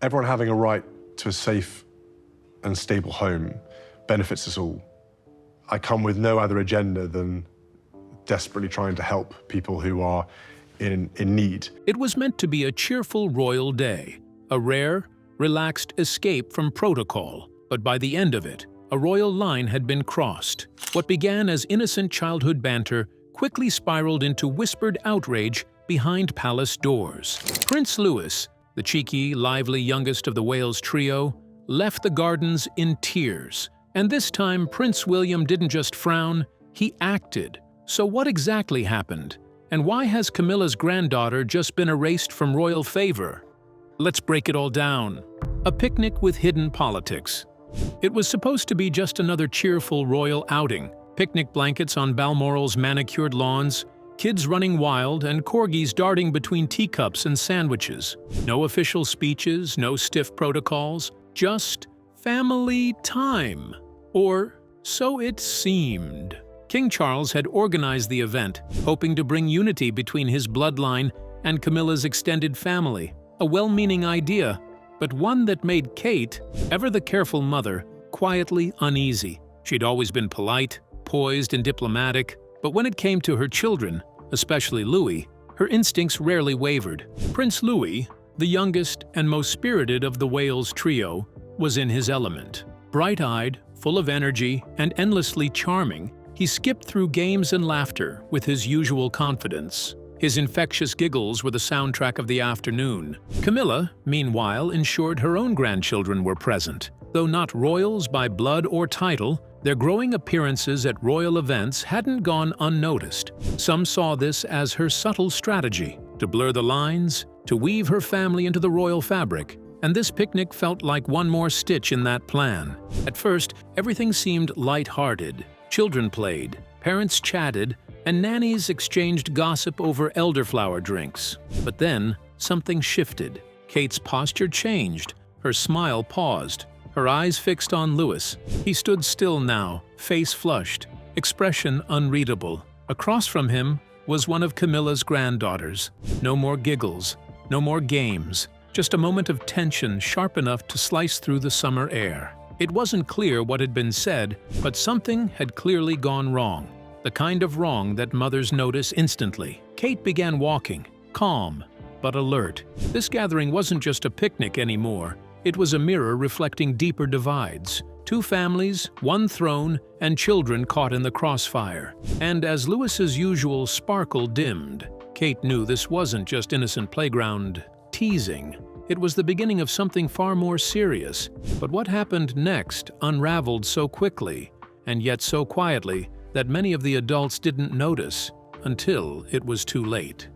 Everyone having a right to a safe and stable home benefits us all. I come with no other agenda than desperately trying to help people who are in need. It was meant to be a cheerful royal day, a rare, relaxed escape from protocol. But by the end of it, a royal line had been crossed. What began as innocent childhood banter quickly spiraled into whispered outrage behind palace doors. Prince Louis, the cheeky, lively youngest of the Wales trio, left the gardens in tears. And this time, Prince William didn't just frown, he acted. So what exactly happened? And why has Camilla's granddaughter just been erased from royal favor? Let's break it all down. A picnic with hidden politics. It was supposed to be just another cheerful royal outing. Picnic blankets on Balmoral's manicured lawns, kids running wild, and corgis darting between teacups and sandwiches. No official speeches, no stiff protocols, just family time. Or so it seemed. King Charles had organized the event, hoping to bring unity between his bloodline and Camilla's extended family. A well-meaning idea, but one that made Kate, ever the careful mother, quietly uneasy. She'd always been polite, poised and diplomatic, but when it came to her children, especially Louis, her instincts rarely wavered. Prince Louis, the youngest and most spirited of the Wales trio, was in his element. Bright-eyed, full of energy, and endlessly charming, he skipped through games and laughter with his usual confidence. His infectious giggles were the soundtrack of the afternoon. Camilla, meanwhile, ensured her own grandchildren were present. Though not royals by blood or title, their growing appearances at royal events hadn't gone unnoticed. Some saw this as her subtle strategy, to blur the lines, to weave her family into the royal fabric, and this picnic felt like one more stitch in that plan. At first, everything seemed light-hearted. Children played, parents chatted, and nannies exchanged gossip over elderflower drinks. But then, something shifted. Kate's posture changed, her smile paused, her eyes fixed on Louis. He stood still now, face flushed, expression unreadable. Across from him was one of Camilla's granddaughters. No more giggles, no more games, just a moment of tension sharp enough to slice through the summer air. It wasn't clear what had been said, but something had clearly gone wrong. The kind of wrong that mothers notice instantly. Kate began walking, calm but alert. This gathering wasn't just a picnic anymore. It was a mirror reflecting deeper divides. Two families, one throne, and children caught in the crossfire. And as Louis's usual sparkle dimmed, Kate knew this wasn't just innocent playground teasing. It was the beginning of something far more serious. But what happened next unraveled so quickly, and yet so quietly, that many of the adults didn't notice until it was too late.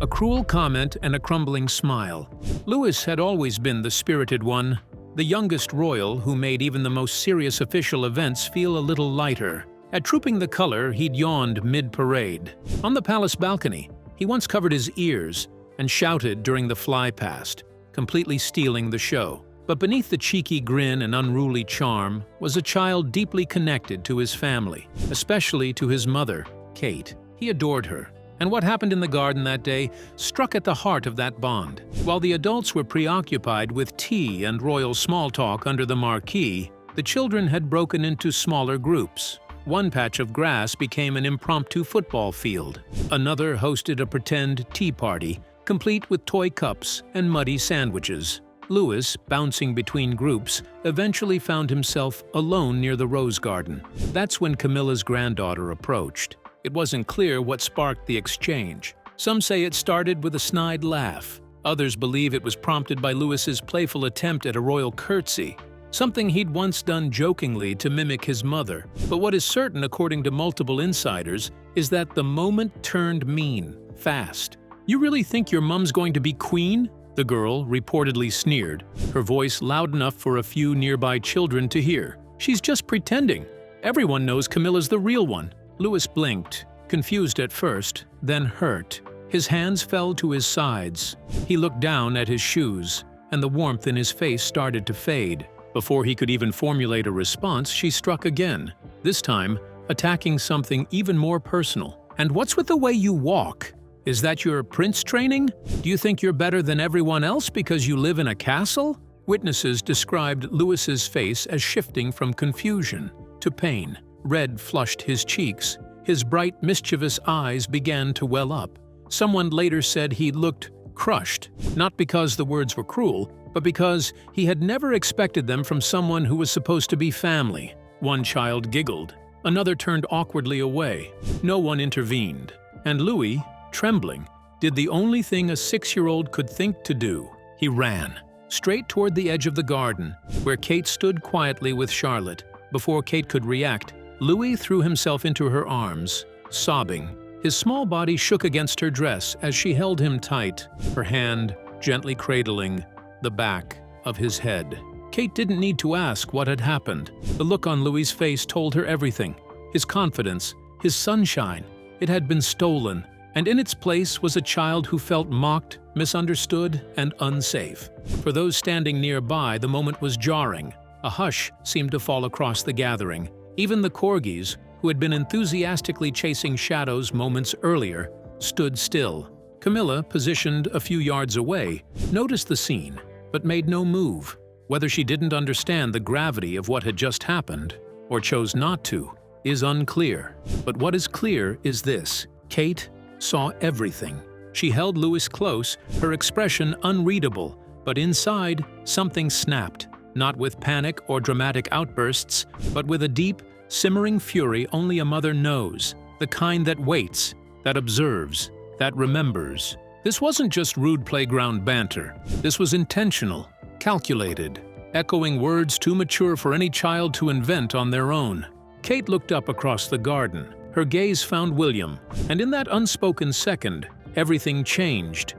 A cruel comment and a crumbling smile. Louis had always been the spirited one, the youngest royal who made even the most serious official events feel a little lighter. At Trooping the Color, he'd yawned mid-parade. On the palace balcony, he once covered his ears and shouted during the fly-past, completely stealing the show. But beneath the cheeky grin and unruly charm was a child deeply connected to his family, especially to his mother, Kate. He adored her, and what happened in the garden that day struck at the heart of that bond. While the adults were preoccupied with tea and royal small talk under the marquee, the children had broken into smaller groups. One patch of grass became an impromptu football field. Another hosted a pretend tea party, complete with toy cups and muddy sandwiches. Louis, bouncing between groups, eventually found himself alone near the rose garden. That's when Camilla's granddaughter approached. It wasn't clear what sparked the exchange. Some say it started with a snide laugh. Others believe it was prompted by Louis's playful attempt at a royal curtsy, something he'd once done jokingly to mimic his mother. But what is certain, according to multiple insiders, is that the moment turned mean, fast. "You really think your mom's going to be queen?" the girl reportedly sneered, her voice loud enough for a few nearby children to hear. "She's just pretending. Everyone knows Camilla's the real one." Louis blinked, confused at first, then hurt. His hands fell to his sides. He looked down at his shoes, and the warmth in his face started to fade. Before he could even formulate a response, she struck again, this time attacking something even more personal. "And what's with the way you walk? Is that your prince training? Do you think you're better than everyone else because you live in a castle?" Witnesses described Lewis's face as shifting from confusion to pain. Red flushed his cheeks. His bright, mischievous eyes began to well up. Someone later said he looked crushed, not because the words were cruel, but because he had never expected them from someone who was supposed to be family. One child giggled. Another turned awkwardly away. No one intervened. And Louis, trembling, did the only thing a 6-year-old could think to do. He ran, straight toward the edge of the garden, where Kate stood quietly with Charlotte. Before Kate could react, Louis threw himself into her arms, sobbing. His small body shook against her dress as she held him tight, her hand gently cradling the back of his head. Kate didn't need to ask what had happened. The look on Louis's face told her everything. His confidence, his sunshine, it had been stolen, and in its place was a child who felt mocked, misunderstood, and unsafe. For those standing nearby, the moment was jarring. A hush seemed to fall across the gathering. Even the corgis, who had been enthusiastically chasing shadows moments earlier, stood still. Camilla, positioned a few yards away, noticed the scene, but made no move. Whether she didn't understand the gravity of what had just happened, or chose not to, is unclear. But what is clear is this: Kate saw everything. She held Louis close, her expression unreadable, but inside, something snapped, not with panic or dramatic outbursts, but with a deep, simmering fury only a mother knows, the kind that waits, that observes, that remembers. This wasn't just rude playground banter. This was intentional, calculated, echoing words too mature for any child to invent on their own. Kate looked up across the garden. Her gaze found William, and in that unspoken second, everything changed.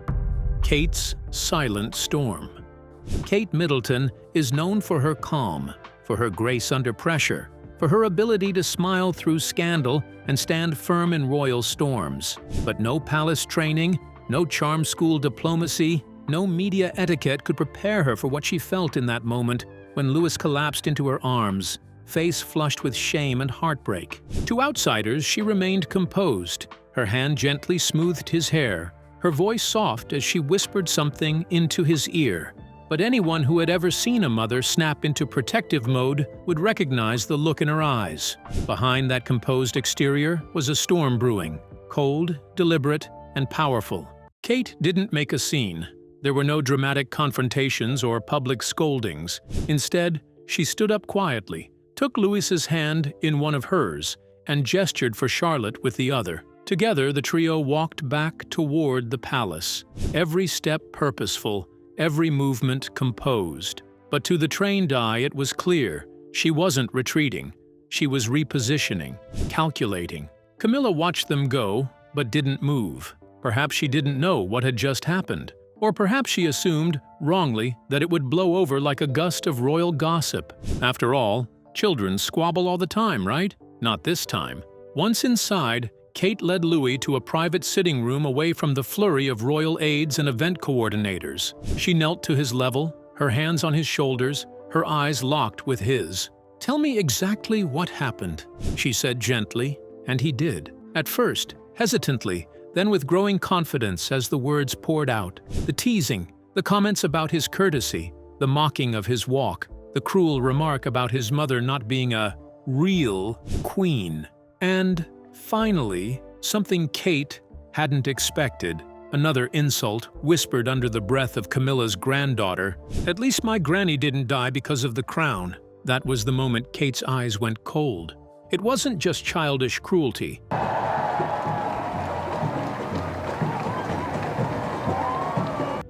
Kate's silent storm. Kate Middleton is known for her calm, for her grace under pressure, for her ability to smile through scandal and stand firm in royal storms. But no palace training, no charm school diplomacy, no media etiquette could prepare her for what she felt in that moment when Louis collapsed into her arms, face flushed with shame and heartbreak. To outsiders, she remained composed. Her hand gently smoothed his hair, her voice soft as she whispered something into his ear. But anyone who had ever seen a mother snap into protective mode would recognize the look in her eyes. Behind that composed exterior was a storm brewing, cold, deliberate, and powerful. Kate didn't make a scene. There were no dramatic confrontations or public scoldings. Instead, she stood up quietly, took Louis's hand in one of hers, and gestured for Charlotte with the other. Together, the trio walked back toward the palace, every step purposeful, every movement composed. But to the trained eye, it was clear. She wasn't retreating. She was repositioning, calculating. Camilla watched them go, but didn't move. Perhaps she didn't know what had just happened. Or perhaps she assumed, wrongly, that it would blow over like a gust of royal gossip. After all, children squabble all the time, right? Not this time. Once inside, Kate led Louis to a private sitting room away from the flurry of royal aides and event coordinators. She knelt to his level, her hands on his shoulders, her eyes locked with his. "Tell me exactly what happened," she said gently, and he did. At first, hesitantly, then with growing confidence as the words poured out. The teasing, the comments about his courtesy, the mocking of his walk, the cruel remark about his mother not being a real queen. And finally, something Kate hadn't expected. Another insult whispered under the breath of Camilla's granddaughter. "At least my granny didn't die because of the crown." That was the moment Kate's eyes went cold. It wasn't just childish cruelty.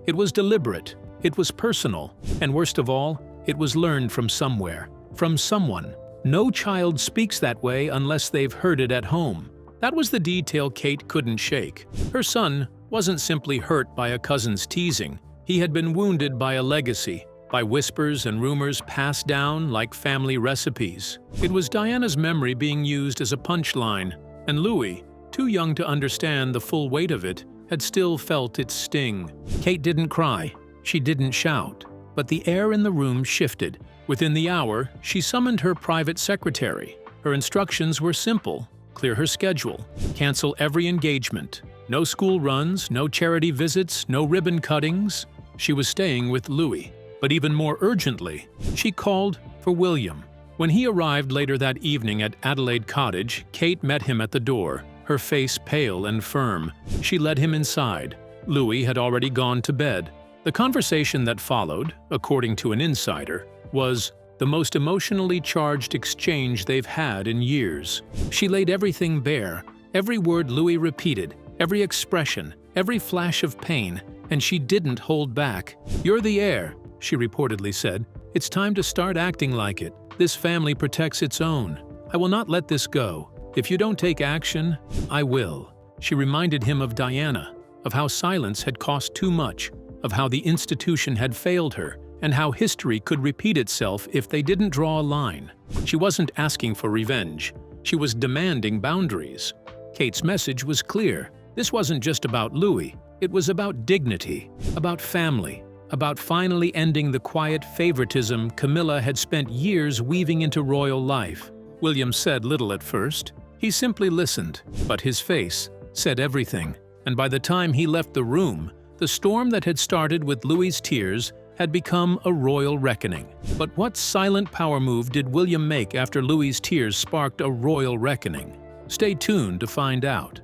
It was deliberate, it was personal, and worst of all, it was learned from somewhere, from someone. No child speaks that way unless they've heard it at home. That was the detail Kate couldn't shake. Her son wasn't simply hurt by a cousin's teasing. He had been wounded by a legacy, by whispers and rumors passed down like family recipes. It was Diana's memory being used as a punchline, and Louis, too young to understand the full weight of it, had still felt its sting. Kate didn't cry, she didn't shout, but the air in the room shifted. Within the hour, she summoned her private secretary. Her instructions were simple: clear her schedule, cancel every engagement. No school runs, no charity visits, no ribbon cuttings. She was staying with Louis. But even more urgently, she called for William. When he arrived later that evening at Adelaide Cottage, Kate met him at the door, her face pale and firm. She led him inside. Louis had already gone to bed. The conversation that followed, according to an insider, was the most emotionally charged exchange they've had in years. She laid everything bare, every word Louis repeated, every expression, every flash of pain, and she didn't hold back. "You're the heir," she reportedly said. "It's time to start acting like it. This family protects its own. I will not let this go. If you don't take action, I will." She reminded him of Diana, of how silence had cost too much, of how the institution had failed her, and how history could repeat itself if they didn't draw a line. She wasn't asking for revenge. She was demanding boundaries. Kate's message was clear. This wasn't just about Louis. It was about dignity, about family, about finally ending the quiet favoritism Camilla had spent years weaving into royal life. William said little at first. He simply listened, but his face said everything. And by the time he left the room, the storm that had started with Louis's tears had become a royal reckoning. But what silent power move did William make after Louis's tears sparked a royal reckoning? Stay tuned to find out.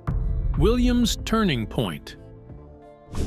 William's turning point.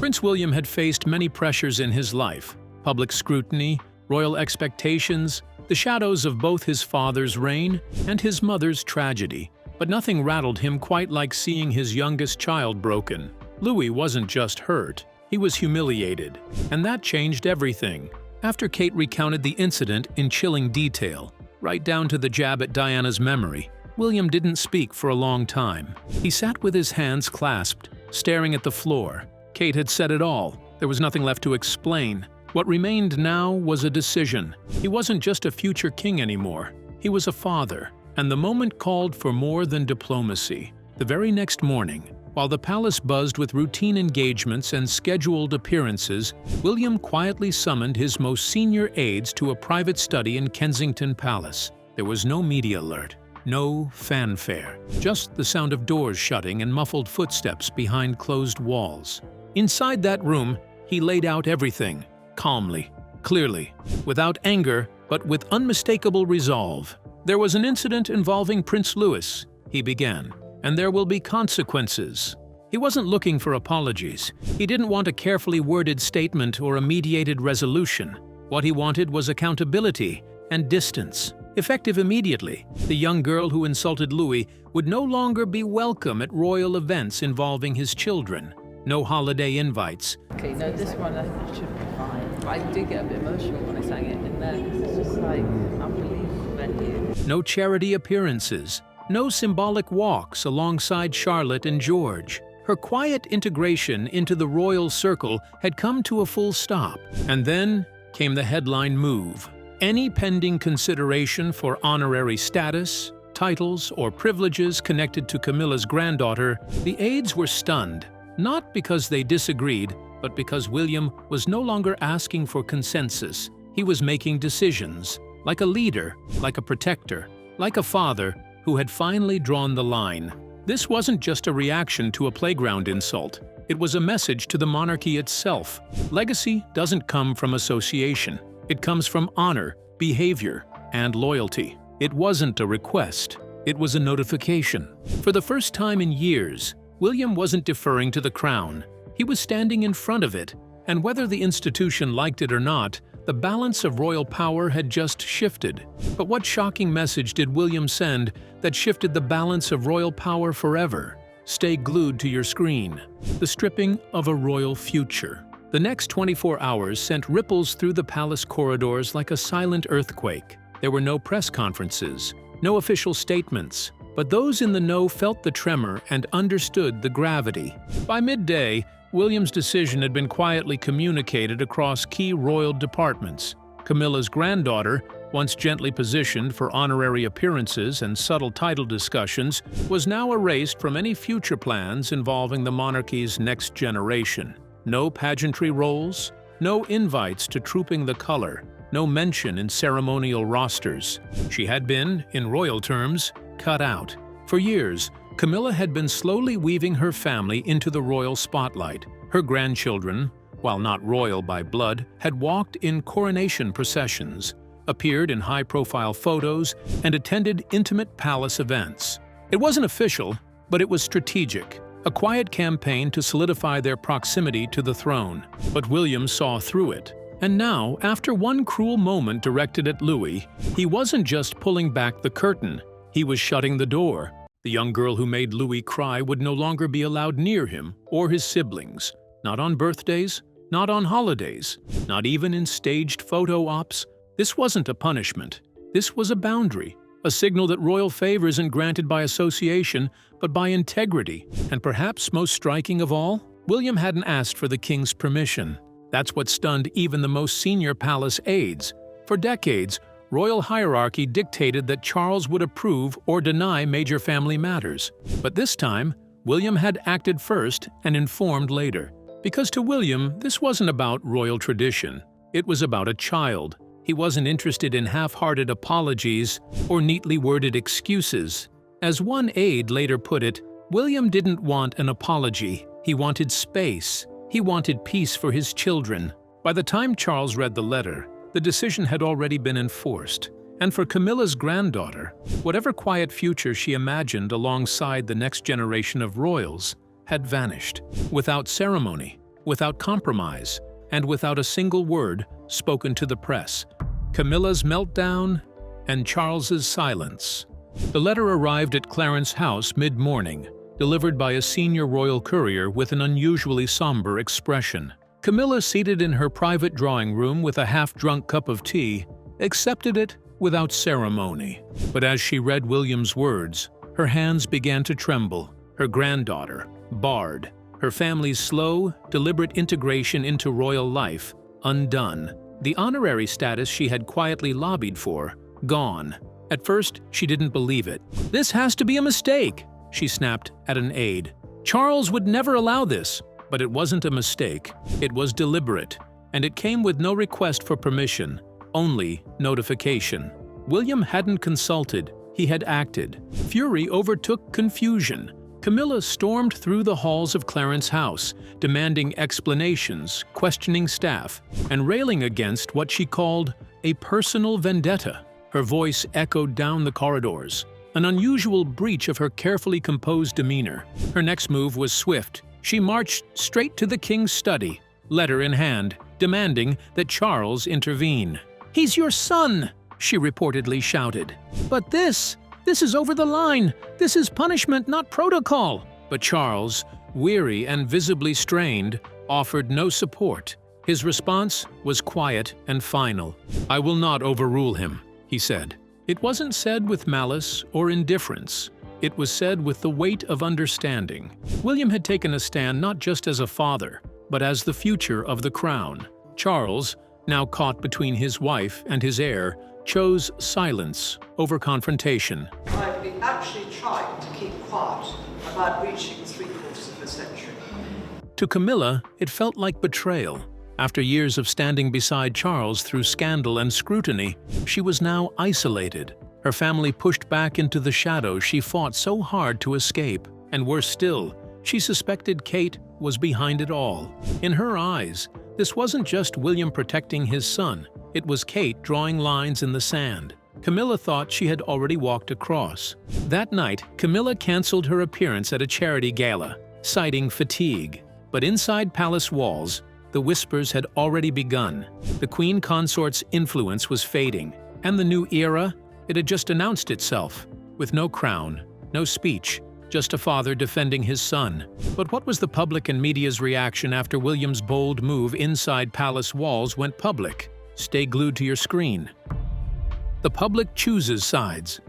Prince William had faced many pressures in his life: public scrutiny, royal expectations, the shadows of both his father's reign and his mother's tragedy. But nothing rattled him quite like seeing his youngest child broken. Louis wasn't just hurt, he was humiliated. And that changed everything. After Kate recounted the incident in chilling detail, right down to the jab at Diana's memory, William didn't speak for a long time. He sat with his hands clasped, staring at the floor. Kate had said it all. There was nothing left to explain. What remained now was a decision. He wasn't just a future king anymore. He was a father. And the moment called for more than diplomacy. The very next morning, while the palace buzzed with routine engagements and scheduled appearances, William quietly summoned his most senior aides to a private study in Kensington Palace. There was no media alert, no fanfare, just the sound of doors shutting and muffled footsteps behind closed walls. Inside that room, he laid out everything, calmly, clearly, without anger, but with unmistakable resolve. "There was an incident involving Prince Louis," he began, "and there will be consequences." He wasn't looking for apologies. He didn't want a carefully worded statement or a mediated resolution. What he wanted was accountability and distance. Effective immediately, the young girl who insulted Louis would no longer be welcome at royal events involving his children. No holiday invites. Okay, no, this one I should be fine. I did get a bit emotional when I sang it in there, because it's just like, unbelievable venue. No charity appearances. No symbolic walks alongside Charlotte and George. Her quiet integration into the royal circle had come to a full stop. And then came the headline move. Any pending consideration for honorary status, titles, or privileges connected to Camilla's granddaughter, the aides were stunned. Not because they disagreed, but because William was no longer asking for consensus. He was making decisions, like a leader, like a protector, like a father who had finally drawn the line. This wasn't just a reaction to a playground insult. It was a message to the monarchy itself. Legacy doesn't come from association. It comes from honor, behavior, and loyalty. It wasn't a request. It was a notification. For the first time in years, William wasn't deferring to the crown. He was standing in front of it, and whether the institution liked it or not, the balance of royal power had just shifted. But what shocking message did William send that shifted the balance of royal power forever? Stay glued to your screen. The stripping of a royal future. The next 24 hours sent ripples through the palace corridors like a silent earthquake. There were no press conferences, no official statements, but those in the know felt the tremor and understood the gravity. By midday, William's decision had been quietly communicated across key royal departments. Camilla's granddaughter, once gently positioned for honorary appearances and subtle title discussions, was now erased from any future plans involving the monarchy's next generation. No pageantry roles, no invites to Trooping the Color, no mention in ceremonial rosters. She had been, in royal terms, cut out. For years, Camilla had been slowly weaving her family into the royal spotlight. Her grandchildren, while not royal by blood, had walked in coronation processions, appeared in high-profile photos, and attended intimate palace events. It wasn't official, but it was strategic, a quiet campaign to solidify their proximity to the throne. But William saw through it. And now, after one cruel moment directed at Louis, he wasn't just pulling back the curtain, he was shutting the door. The young girl who made Louis cry would no longer be allowed near him or his siblings. Not on birthdays, not on holidays, not even in staged photo ops. This wasn't a punishment. This was a boundary, a signal that royal favor isn't granted by association, but by integrity. And perhaps most striking of all, William hadn't asked for the king's permission. That's what stunned even the most senior palace aides. For decades, royal hierarchy dictated that Charles would approve or deny major family matters. But this time, William had acted first and informed later. Because to William, this wasn't about royal tradition. It was about a child. He wasn't interested in half-hearted apologies or neatly worded excuses. As one aide later put it, William didn't want an apology. He wanted space. He wanted peace for his children. By the time Charles read the letter, the decision had already been enforced. And for Camilla's granddaughter, whatever quiet future she imagined alongside the next generation of royals had vanished, without ceremony, without compromise, and without a single word spoken to the press. Camilla's meltdown and Charles's silence. The letter arrived at Clarence House mid-morning, delivered by a senior royal courier with an unusually somber expression. Camilla, seated in her private drawing room with a half-drunk cup of tea, accepted it without ceremony. But as she read William's words, her hands began to tremble. Her granddaughter, barred, her family's slow, deliberate integration into royal life, undone. The honorary status she had quietly lobbied for, gone. At first, she didn't believe it. "This has to be a mistake," she snapped at an aide. "Charles would never allow this." But it wasn't a mistake. It was deliberate, and it came with no request for permission, only notification. William hadn't consulted, he had acted. Fury overtook confusion. Camilla stormed through the halls of Clarence House, demanding explanations, questioning staff, and railing against what she called a personal vendetta. Her voice echoed down the corridors, an unusual breach of her carefully composed demeanor. Her next move was swift. She marched straight to the king's study, letter in hand, demanding that Charles intervene. "He's your son," she reportedly shouted. "But this is over the line. This is punishment, not protocol." But Charles, weary and visibly strained, offered no support. His response was quiet and final. "I will not overrule him," he said. It wasn't said with malice or indifference. It was said with the weight of understanding. William had taken a stand not just as a father, but as the future of the crown. Charles, now caught between his wife and his heir, chose silence over confrontation. I've been actually trying to keep quiet about reaching 3/4 of a century. To Camilla, it felt like betrayal. After years of standing beside Charles through scandal and scrutiny, she was now isolated. Her family pushed back into the shadows she fought so hard to escape. And worse still, she suspected Kate was behind it all. In her eyes, this wasn't just William protecting his son. It was Kate drawing lines in the sand. Camilla thought she had already walked across. That night, Camilla canceled her appearance at a charity gala, citing fatigue. But inside palace walls, the whispers had already begun. The queen consort's influence was fading, and the new era, it had just announced itself, with no crown, no speech, just a father defending his son. But what was the public and media's reaction after William's bold move inside palace walls went public? Stay glued to your screen. The public chooses sides.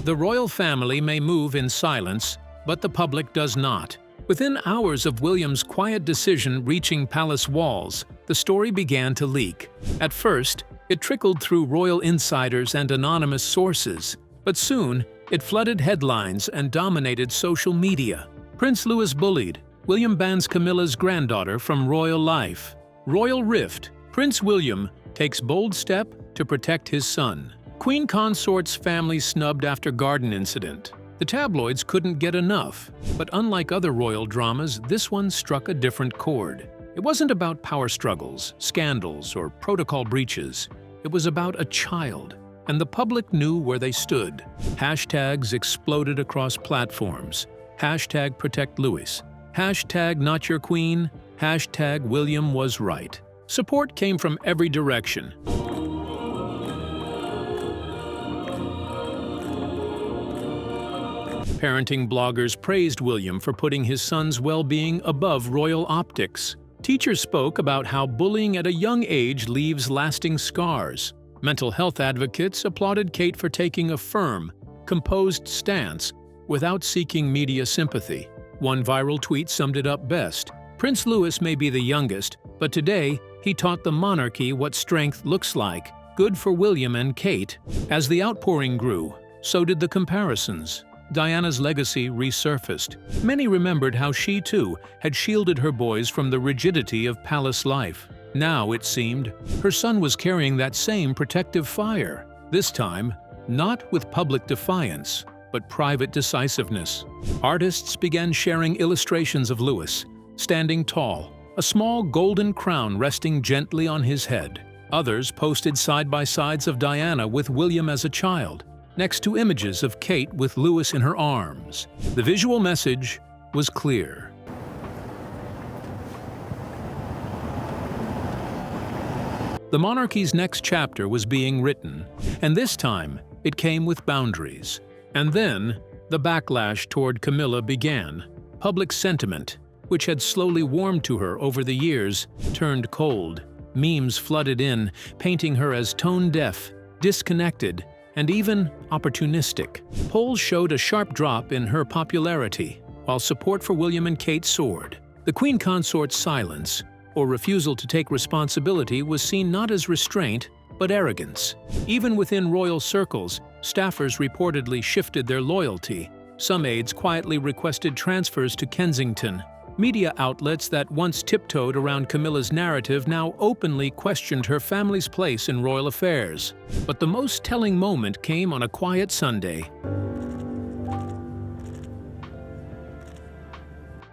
The royal family may move in silence, but the public does not. Within hours of William's quiet decision reaching palace walls, the story began to leak. At first, it trickled through royal insiders and anonymous sources, but soon it flooded headlines and dominated social media. Prince Louis bullied. William bans Camilla's granddaughter from royal life. Royal rift. Prince William takes bold step to protect his son. Queen consort's family snubbed after garden incident. The tabloids couldn't get enough, but unlike other royal dramas, this one struck a different chord. It wasn't about power struggles, scandals, or protocol breaches. It was about a child, and the public knew where they stood. Hashtags exploded across platforms. Hashtag protect Louis. Hashtag not your queen. Hashtag William was right. Support came from every direction. Parenting bloggers praised William for putting his son's well-being above royal optics. Teachers spoke about how bullying at a young age leaves lasting scars. Mental health advocates applauded Kate for taking a firm, composed stance without seeking media sympathy. One viral tweet summed it up best. Prince Louis may be the youngest, but today he taught the monarchy what strength looks like. Good for William and Kate. As the outpouring grew, so did the comparisons. Diana's legacy resurfaced. Many remembered how she, too, had shielded her boys from the rigidity of palace life. Now, it seemed, her son was carrying that same protective fire. This time, not with public defiance, but private decisiveness. Artists began sharing illustrations of Louis, standing tall, a small golden crown resting gently on his head. Others posted side-by-sides of Diana with William as a child, next to images of Kate with Louis in her arms. The visual message was clear. The monarchy's next chapter was being written, and this time it came with boundaries. And then, the backlash toward Camilla began. Public sentiment, which had slowly warmed to her over the years, turned cold. Memes flooded in, painting her as tone-deaf, disconnected, and even opportunistic. Polls showed a sharp drop in her popularity, while support for William and Kate soared. The Queen Consort's silence, or refusal to take responsibility, was seen not as restraint, but arrogance. Even within royal circles, staffers reportedly shifted their loyalty. Some aides quietly requested transfers to Kensington. Media outlets that once tiptoed around Camilla's narrative now openly questioned her family's place in royal affairs. But the most telling moment came on a quiet Sunday.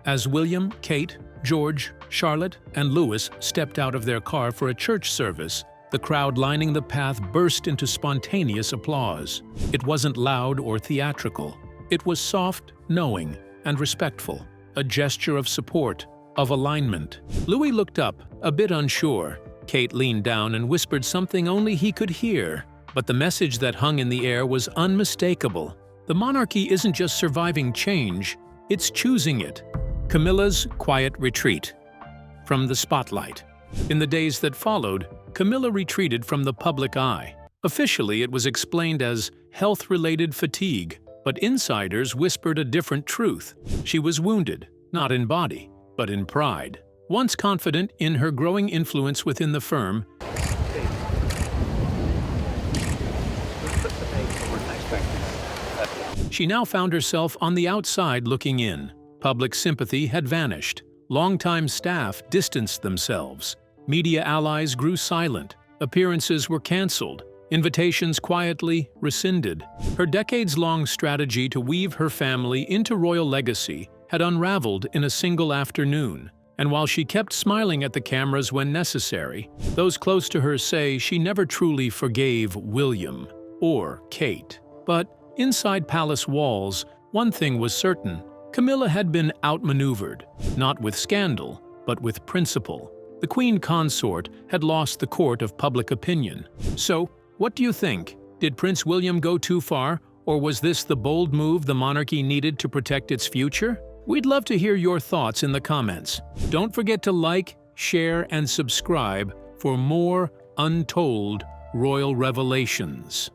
As William, Kate, George, Charlotte, and Louis stepped out of their car for a church service, the crowd lining the path burst into spontaneous applause. It wasn't loud or theatrical. It was soft, knowing, and respectful. A gesture of support, of alignment. Louis looked up, a bit unsure. Kate leaned down and whispered something only he could hear. But the message that hung in the air was unmistakable. The monarchy isn't just surviving change, it's choosing it. Camilla's quiet retreat from the spotlight. In the days that followed, Camilla retreated from the public eye. Officially, it was explained as health-related fatigue. But insiders whispered a different truth. She was wounded, not in body, but in pride. Once confident in her growing influence within the firm, she now found herself on the outside looking in. Public sympathy had vanished. Longtime staff distanced themselves. Media allies grew silent. Appearances were canceled. Invitations quietly rescinded. Her decades-long strategy to weave her family into royal legacy had unraveled in a single afternoon. And while she kept smiling at the cameras when necessary, those close to her say she never truly forgave William or Kate. But inside palace walls, one thing was certain. Camilla had been outmaneuvered, not with scandal, but with principle. The Queen Consort had lost the court of public opinion. So, what do you think? Did Prince William go too far, or was this the bold move the monarchy needed to protect its future? We'd love to hear your thoughts in the comments. Don't forget to like, share, and subscribe for more untold royal revelations.